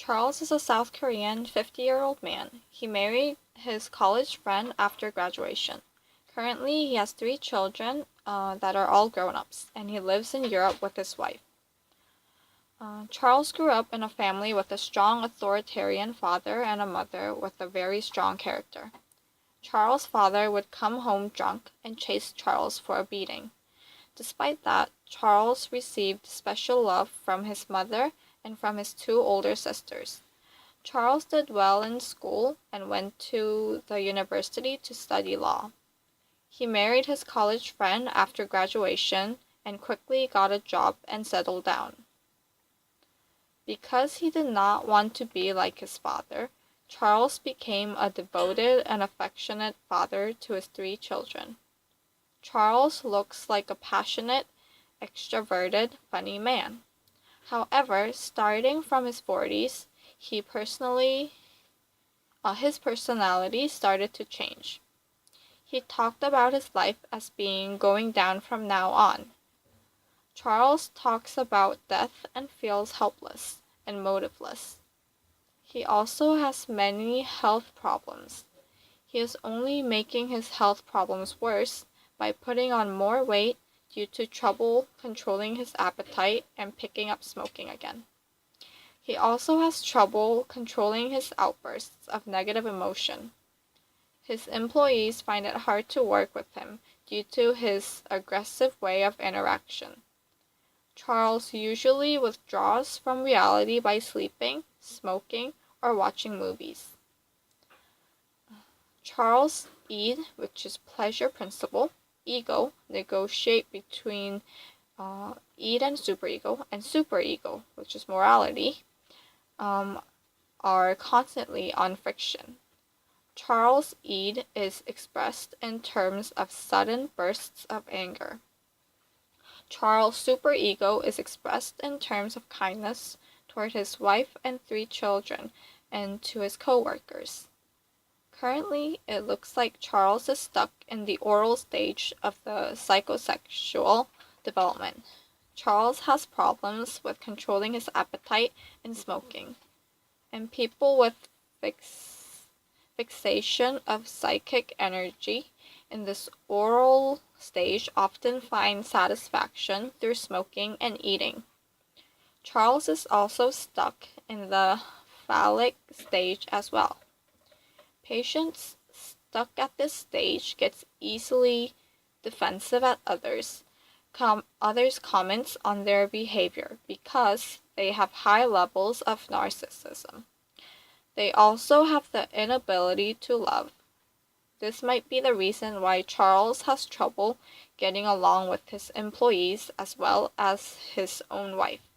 Charles is a South Korean 50-year-old man. He married his college friend after graduation. Currently, he has 3 children that are all grown-ups, and he lives in Europe with his wife. Charles grew up in a family with a strong authoritarian father and a mother with a very strong character. Charles' father would come home drunk and chase Charles for a beating. Despite that, Charles received special love from his mother and from his 2 older sisters. Charles did well in school and went to the university to study law. He married his college friend after graduation and quickly got a job and settled down. Because he did not want to be like his father, Charles became a devoted and affectionate father to his 3 children. Charles looks like a passionate, extroverted, funny man. However, starting from his 40s, his personality started to change. He talked about his life as being going down from now on. Charles talks about death and feels helpless and motiveless. He also has many health problems. He is only making his health problems worse by putting on more weight due to trouble controlling his appetite and picking up smoking again. He also has trouble controlling his outbursts of negative emotion. His employees find it hard to work with him due to his aggressive way of interaction. Charles usually withdraws from reality by sleeping, smoking, or watching movies. Charles' id, which is pleasure principle, ego, negotiate between id and superego, which is morality, are constantly on friction. Charles' id is expressed in terms of sudden bursts of anger. Charles' superego is expressed in terms of kindness toward his wife and 3 children and to his co-workers. Currently, it looks like Charles is stuck in the oral stage of the psychosexual development. Charles has problems with controlling his appetite and smoking, and people with fixation of psychic energy in this oral stage often find satisfaction through smoking and eating. Charles is also stuck in the phallic stage as well. Patients stuck at this stage gets easily defensive at others' comments on their behavior because they have high levels of narcissism. They also have the inability to love. This might be the reason why Charles has trouble getting along with his employees as well as his own wife.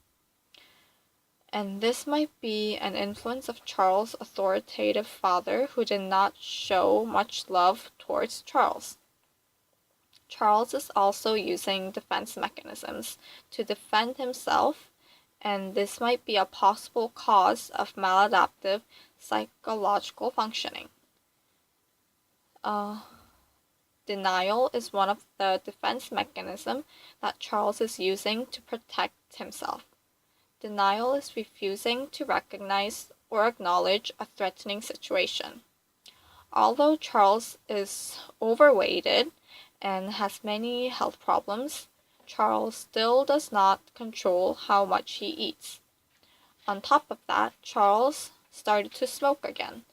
And this might be an influence of Charles' authoritative father who did not show much love towards Charles. Charles is also using defense mechanisms to defend himself, and this might be a possible cause of maladaptive psychological functioning. Denial is one of the defense mechanisms that Charles is using to protect himself. Denial is refusing to recognize or acknowledge a threatening situation. Although Charles is overweighted and has many health problems, Charles still does not control how much he eats. On top of that, Charles started to smoke again,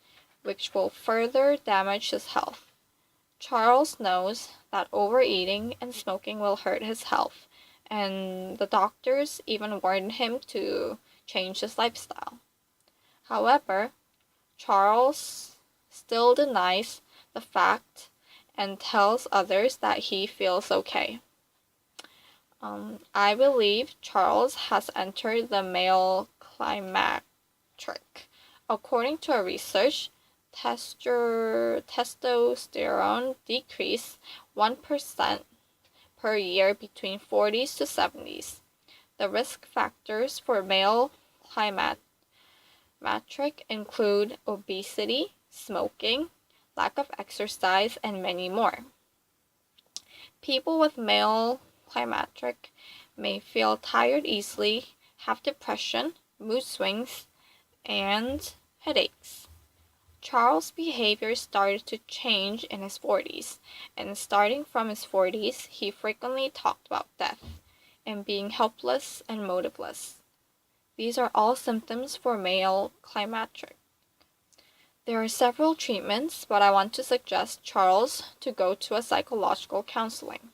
which will further damage his health. Charles knows that overeating and smoking will hurt his health, and the doctors even warned him to change his lifestyle. However, Charles still denies the fact and tells others that he feels okay. I believe Charles has entered the male climacteric. According to a research, testosterone decreased 1% per year between 40s to 70s. The risk factors for male climacteric include obesity, smoking, lack of exercise, and many more. People with male climacteric may feel tired easily, have depression, mood swings, and headaches. Charles' behavior started to change in his 40s, and starting from his 40s, he frequently talked about death and being helpless and motiveless. These are all symptoms for male climacteric. There are several treatments, but I want to suggest Charles to go to a psychological counseling.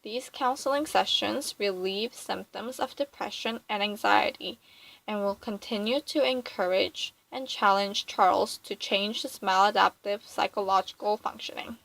These counseling sessions relieve symptoms of depression and anxiety and will continue to encourage and challenge Charles to change his maladaptive psychological functioning.